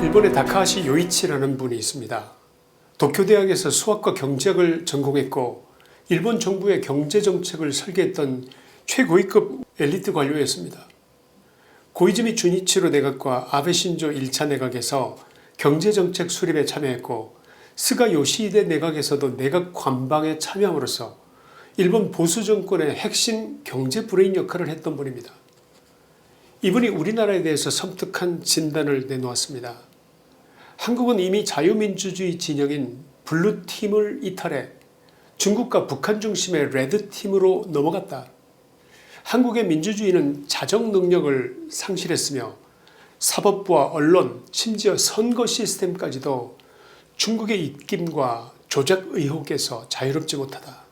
일본의 다카하시 요이치라는 분이 있습니다. 도쿄대학에서 수학과 경제학을 전공했고 일본 정부의 경제정책을 설계했던 최고위급 엘리트 관료였습니다. 고이즈미 주니치로 내각과 아베 신조 1차 내각에서 경제정책 수립에 참여했고 스가 요시히데 내각에서도 내각 관방에 참여함으로써 일본 보수정권의 핵심 경제 브레인 역할을 했던 분입니다. 이분이 우리나라에 대해서 섬뜩한 진단을 내놓았습니다. 한국은 이미 자유민주주의 진영인 블루팀을 이탈해 중국과 북한 중심의 레드팀으로 넘어갔다. 한국의 민주주의는 자정 능력을 상실했으며 사법부와 언론, 심지어 선거 시스템까지도 중국의 입김과 조작 의혹에서 자유롭지 못하다.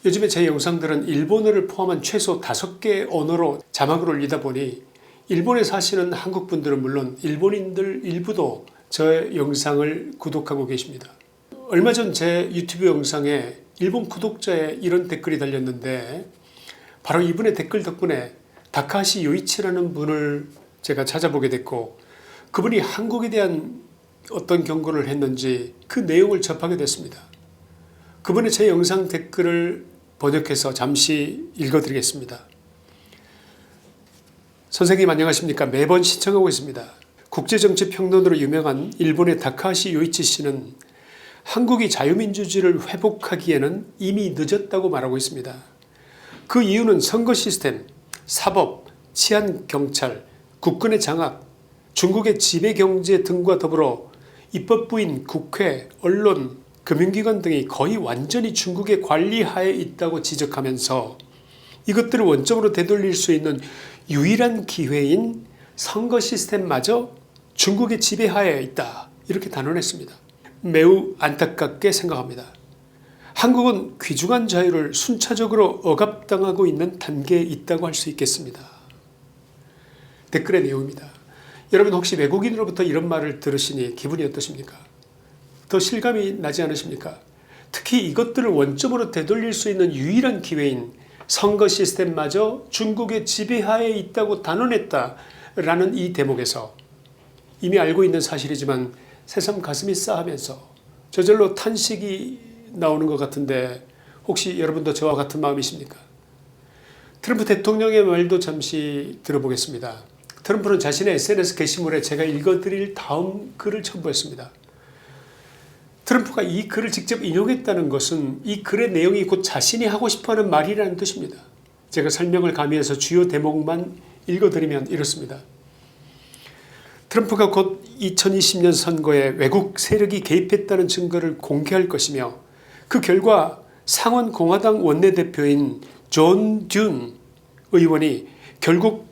요즘에 제 영상들은 일본어를 포함한 최소 5개의 언어로 자막을 올리다 보니 일본에 사시는 한국분들은 물론 일본인들 일부도 저 영상을 구독하고 계십니다. 얼마 전 제 유튜브 영상에 일본 구독자의 이런 댓글이 달렸는데 바로 이분의 댓글 덕분에 다카하시 요이치라는 분을 제가 찾아보게 됐고 그분이 한국에 대한 어떤 경고를 했는지 그 내용을 접하게 됐습니다. 그분의 제 영상 댓글을 번역해서 잠시 읽어드리겠습니다. 선생님 안녕하십니까? 매번 시청하고 있습니다. 국제정치평론으로 유명한 일본의 다카하시 요이치 씨는 한국이 자유민주주의를 회복하기에는 이미 늦었다고 말하고 있습니다. 그 이유는 선거 시스템, 사법, 치안경찰, 국군의 장악, 중국의 지배경제 등과 더불어 입법부인 국회, 언론, 금융기관 등이 거의 완전히 중국의 관리하에 있다고 지적하면서 이것들을 원점으로 되돌릴 수 있는 유일한 기회인 선거 시스템마저 중국의 지배하에 있다. 이렇게 단언했습니다. 매우 안타깝게 생각합니다. 한국은 귀중한 자유를 순차적으로 억압당하고 있는 단계에 있다고 할 수 있겠습니다. 댓글의 내용입니다. 여러분 혹시 외국인으로부터 이런 말을 들으시니 기분이 어떠십니까? 더 실감이 나지 않으십니까? 특히 이것들을 원점으로 되돌릴 수 있는 유일한 기회인 선거 시스템마저 중국의 지배하에 있다고 단언했다라는 이 대목에서 이미 알고 있는 사실이지만 새삼 가슴이 싸하면서 저절로 탄식이 나오는 것 같은데 혹시 여러분도 저와 같은 마음이십니까? 트럼프 대통령의 말도 잠시 들어보겠습니다. 트럼프는 자신의 SNS 게시물에 제가 읽어드릴 다음 글을 첨부했습니다. 트럼프가 이 글을 직접 인용했다는 것은 이 글의 내용이 곧 자신이 하고 싶어하는 말이라는 뜻입니다. 제가 설명을 가미해서 주요 대목만 읽어드리면 이렇습니다. 트럼프가 곧 2020년 선거에 외국 세력이 개입했다는 증거를 공개할 것이며 그 결과 상원 공화당 원내대표인 존 듄 의원이 결국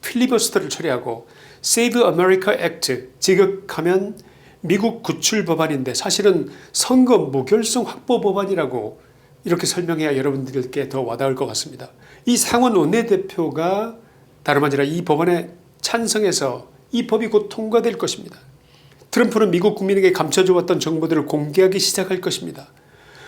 필리버스터를 처리하고 Save America Act, 지극하면 미국 구출 법안인데 사실은 선거 무결성 확보 법안이라고 이렇게 설명해야 여러분들께 더 와닿을 것 같습니다. 이 상원 원내대표가 다름 아니라 이 법안에 찬성해서 이 법이 곧 통과될 것입니다. 트럼프는 미국 국민에게 감춰져왔던 정보들을 공개하기 시작할 것입니다.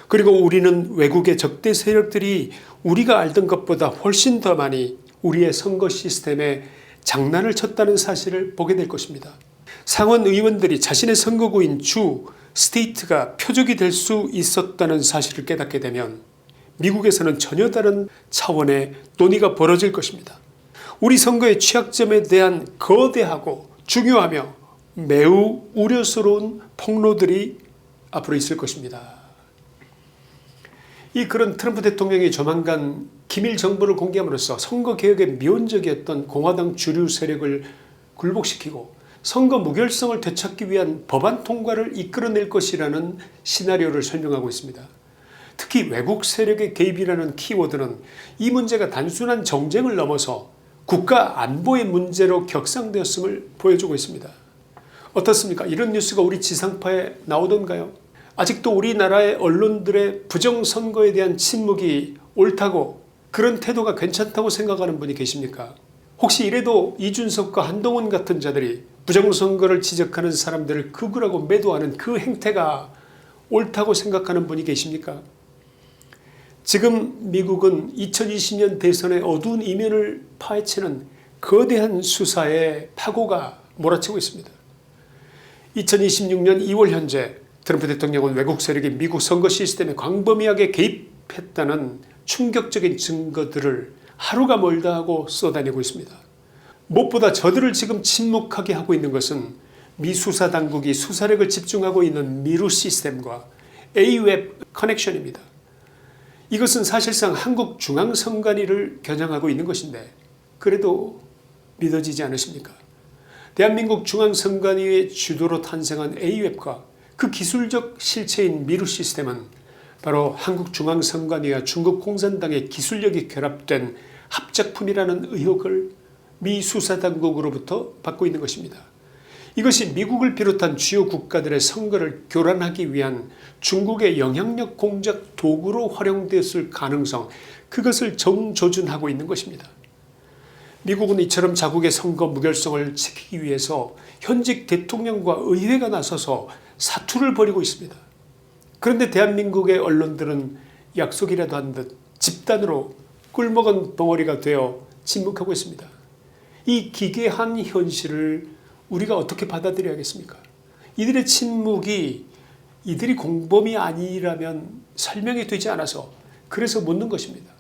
그리고 우리는 외국의 적대 세력들이 우리가 알던 것보다 훨씬 더 많이 우리의 선거 시스템에 장난을 쳤다는 사실을 보게 될 것입니다. 상원 의원들이 자신의 선거구인 주, 스테이트가 표적이 될 수 있었다는 사실을 깨닫게 되면 미국에서는 전혀 다른 차원의 논의가 벌어질 것입니다. 우리 선거의 취약점에 대한 거대하고 중요하며 매우 우려스러운 폭로들이 앞으로 있을 것입니다. 이 글은 트럼프 대통령이 조만간 기밀 정보를 공개함으로써 선거개혁에 미온적이었던 공화당 주류 세력을 굴복시키고 선거 무결성을 되찾기 위한 법안 통과를 이끌어낼 것이라는 시나리오를 설명하고 있습니다. 특히 외국 세력의 개입이라는 키워드는 이 문제가 단순한 정쟁을 넘어서 국가 안보의 문제로 격상되었음을 보여주고 있습니다. 어떻습니까? 이런 뉴스가 우리 지상파에 나오던가요? 아직도 우리나라의 언론들의 부정선거에 대한 침묵이 옳다고 그런 태도가 괜찮다고 생각하는 분이 계십니까? 혹시 이래도 이준석과 한동훈 같은 자들이 부정선거를 지적하는 사람들을 극우라고 매도하는 그 행태가 옳다고 생각하는 분이 계십니까? 지금 미국은 2020년 대선의 어두운 이면을 파헤치는 거대한 수사에 파고가 몰아치고 있습니다. 2026년 2월 현재 트럼프 대통령은 외국 세력이 미국 선거 시스템에 광범위하게 개입했다는 충격적인 증거들을 하루가 멀다 하고 쏟아내고 있습니다. 무엇보다 저들을 지금 침묵하게 하고 있는 것은 미 수사당국이 수사력을 집중하고 있는 미루 시스템과 A웹 커넥션입니다. 이것은 사실상 한국 중앙선관위를 겨냥하고 있는 것인데 그래도 믿어지지 않으십니까? 대한민국 중앙선관위의 주도로 탄생한 A웹과 그 기술적 실체인 미루 시스템은 바로 한국중앙선관위와 중국 공산당의 기술력이 결합된 합작품이라는 의혹을 미 수사당국으로부터 받고 있는 것입니다. 이것이 미국을 비롯한 주요 국가들의 선거를 교란하기 위한 중국의 영향력 공작 도구로 활용되었을 가능성, 그것을 정조준하고 있는 것입니다. 미국은 이처럼 자국의 선거 무결성을 지키기 위해서 현직 대통령과 의회가 나서서 사투를 벌이고 있습니다. 그런데 대한민국의 언론들은 약속이라도 한 듯 집단으로 꿀먹은 벙어리가 되어 침묵하고 있습니다. 이 기괴한 현실을 우리가 어떻게 받아들여야겠습니까? 이들의 침묵이 이들이 공범이 아니라면 설명이 되지 않아서 그래서 묻는 것입니다.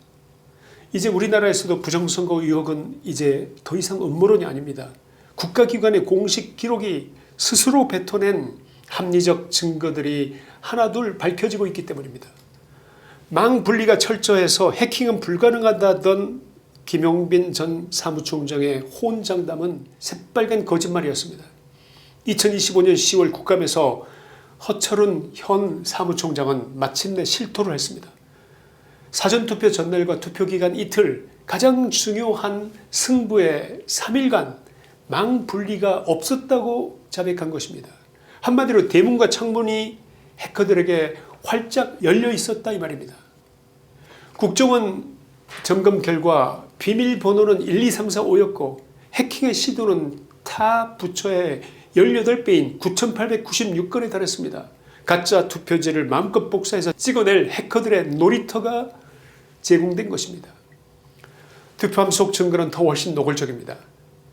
이제 우리나라에서도 부정선거 의혹은 이제 더 이상 음모론이 아닙니다. 국가기관의 공식 기록이 스스로 뱉어낸 합리적 증거들이 하나둘 밝혀지고 있기 때문입니다. 망 분리가 철저해서 해킹은 불가능하다던 김용빈 전 사무총장의 호언장담은 새빨간 거짓말이었습니다. 2025년 10월 국감에서 허철은 현 사무총장은 마침내 실토를 했습니다. 사전투표 전날과 투표기간 이틀, 가장 중요한 승부의 3일간 망 분리가 없었다고 자백한 것입니다. 한마디로 대문과 창문이 해커들에게 활짝 열려 있었다 이 말입니다. 국정원 점검 결과 비밀번호는 1, 2, 3, 4, 5였고 해킹의 시도는 타 부처의 18배인 9,896건에 달했습니다. 가짜 투표지를 마음껏 복사해서 찍어낼 해커들의 놀이터가 제공된 것입니다. 투표함 속 증거는 더 훨씬 노골적입니다.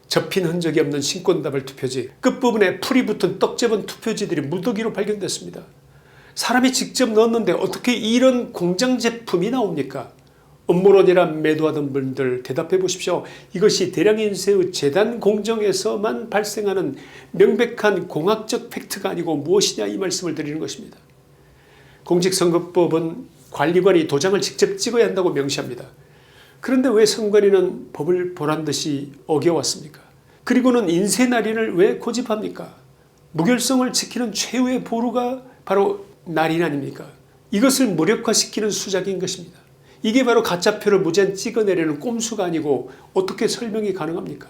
접힌 흔적이 없는 신권다발 투표지, 끝부분에 풀이 붙은 떡집은 투표지들이 무더기로 발견됐습니다. 사람이 직접 넣었는데 어떻게 이런 공장 제품이 나옵니까? 음모론이라 매도하던 분들 대답해 보십시오. 이것이 대량인쇄의 재단 공정에서만 발생하는 명백한 공학적 팩트가 아니고 무엇이냐 이 말씀을 드리는 것입니다. 공직선거법은 관리관이 도장을 직접 찍어야 한다고 명시합니다. 그런데 왜 선관위는 법을 보란듯이 어겨왔습니까? 그리고는 인쇄날인을 왜 고집합니까? 무결성을 지키는 최후의 보루가 바로 날인 아닙니까? 이것을 무력화시키는 수작인 것입니다. 이게 바로 가짜표를 무제한 찍어내려는 꼼수가 아니고 어떻게 설명이 가능합니까?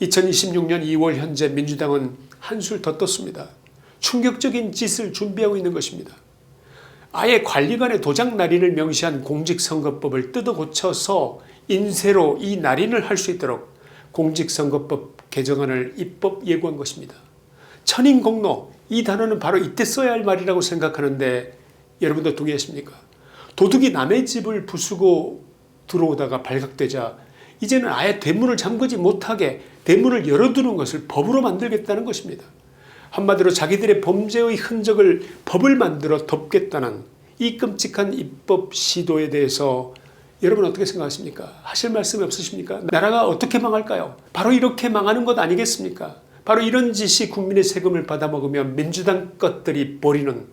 2026년 2월 현재 민주당은 한술 더 떴습니다. 충격적인 짓을 준비하고 있는 것입니다. 아예 관리관의 도장 날인을 명시한 공직선거법을 뜯어 고쳐서 인쇄로 이 날인을 할 수 있도록 공직선거법 개정안을 입법 예고한 것입니다. 천인공로, 이 단어는 바로 이때 써야 할 말이라고 생각하는데 여러분도 동의하십니까? 도둑이 남의 집을 부수고 들어오다가 발각되자 이제는 아예 대문을 잠그지 못하게 대문을 열어두는 것을 법으로 만들겠다는 것입니다. 한마디로 자기들의 범죄의 흔적을 법을 만들어 덮겠다는 이 끔찍한 입법 시도에 대해서 여러분 어떻게 생각하십니까? 하실 말씀이 없으십니까? 나라가 어떻게 망할까요? 바로 이렇게 망하는 것 아니겠습니까? 바로 이런 짓이 국민의 세금을 받아먹으며 민주당 것들이 벌이는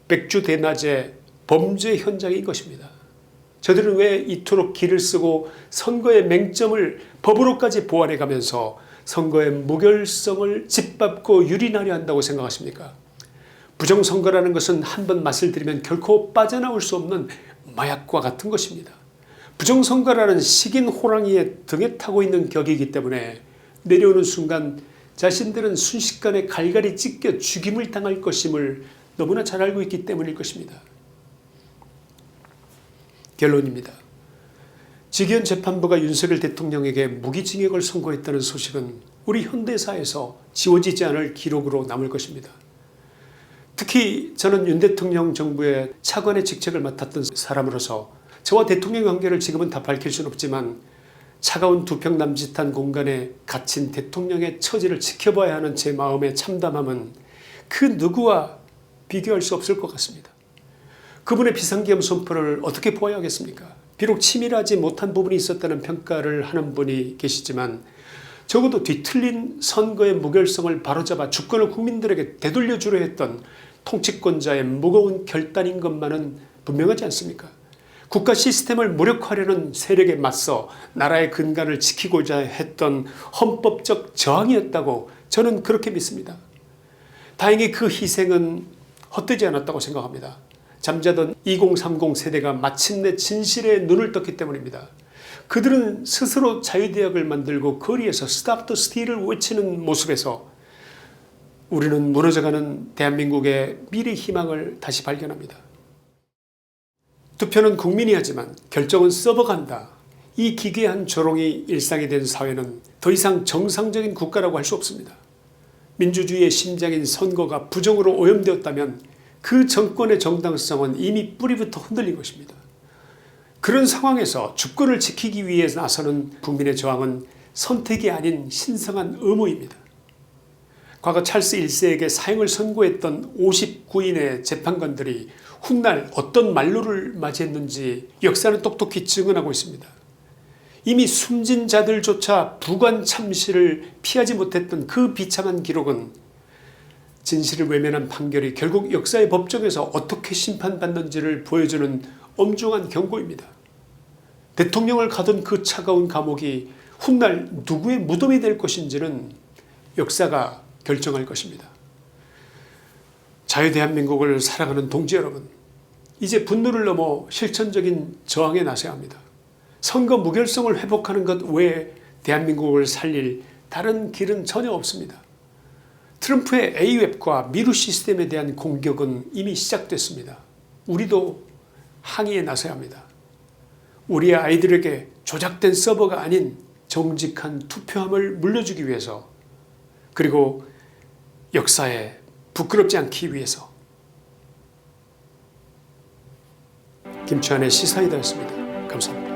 백주대낮의 범죄 현장인 것입니다. 저들은 왜 이토록 기를 쓰고 선거의 맹점을 법으로까지 보완해가면서 선거의 무결성을 짓밟고 유린하려 한다고 생각하십니까? 부정선거라는 것은 한번 맛을 들이면 결코 빠져나올 수 없는 마약과 같은 것입니다. 부정선거라는 식인 호랑이의 등에 타고 있는 격이기 때문에 내려오는 순간 자신들은 순식간에 갈갈이 찢겨 죽임을 당할 것임을 너무나 잘 알고 있기 때문일 것입니다. 결론입니다. 직위원 재판부가 윤석열 대통령에게 무기징역을 선고했다는 소식은 우리 현대사에서 지워지지 않을 기록으로 남을 것입니다. 특히 저는 윤 대통령 정부의 차관의 직책을 맡았던 사람으로서 저와 대통령 관계를 지금은 다 밝힐 수는 없지만 차가운 두 평 남짓한 공간에 갇힌 대통령의 처지를 지켜봐야 하는 제 마음의 참담함은 그 누구와 비교할 수 없을 것 같습니다. 그분의 비상계엄 선포를 어떻게 보아야겠습니까? 비록 치밀하지 못한 부분이 있었다는 평가를 하는 분이 계시지만 적어도 뒤틀린 선거의 무결성을 바로잡아 주권을 국민들에게 되돌려주려 했던 통치권자의 무거운 결단인 것만은 분명하지 않습니까? 국가 시스템을 무력화하려는 세력에 맞서 나라의 근간을 지키고자 했던 헌법적 저항이었다고 저는 그렇게 믿습니다. 다행히 그 희생은 헛되지 않았다고 생각합니다. 잠자던 2030 세대가 마침내 진실에 눈을 떴기 때문입니다. 그들은 스스로 자유대학을 만들고 거리에서 스탑 더 스틸을 외치는 모습에서 우리는 무너져가는 대한민국의 미래 희망을 다시 발견합니다. 투표는 국민이 하지만 결정은 서버간다. 이 기괴한 조롱이 일상이 된 사회는 더 이상 정상적인 국가라고 할 수 없습니다. 민주주의의 심장인 선거가 부정으로 오염되었다면 그 정권의 정당성은 이미 뿌리부터 흔들린 것입니다. 그런 상황에서 주권을 지키기 위해 나서는 국민의 저항은 선택이 아닌 신성한 의무입니다. 과거 찰스 1세에게 사형을 선고했던 59인의 재판관들이 훗날 어떤 만로를 맞이했는지 역사는 똑똑히 증언하고 있습니다. 이미 숨진 자들조차 부관 참시를 피하지 못했던 그 비참한 기록은 진실을 외면한 판결이 결국 역사의 법정에서 어떻게 심판받는지를 보여주는 엄중한 경고입니다. 대통령을 가둔 그 차가운 감옥이 훗날 누구의 무덤이 될 것인지는 역사가 결정할 것입니다. 자유대한민국을 사랑하는 동지 여러분, 이제 분노를 넘어 실천적인 저항에 나서야 합니다. 선거 무결성을 회복하는 것 외에 대한민국을 살릴 다른 길은 전혀 없습니다. 트럼프의 A웹과 미루 시스템에 대한 공격은 이미 시작됐습니다. 우리도 항의에 나서야 합니다. 우리의 아이들에게 조작된 서버가 아닌 정직한 투표함을 물려주기 위해서, 그리고 역사에 부끄럽지 않기 위해서. 김치환의 시사이다였습니다. 감사합니다.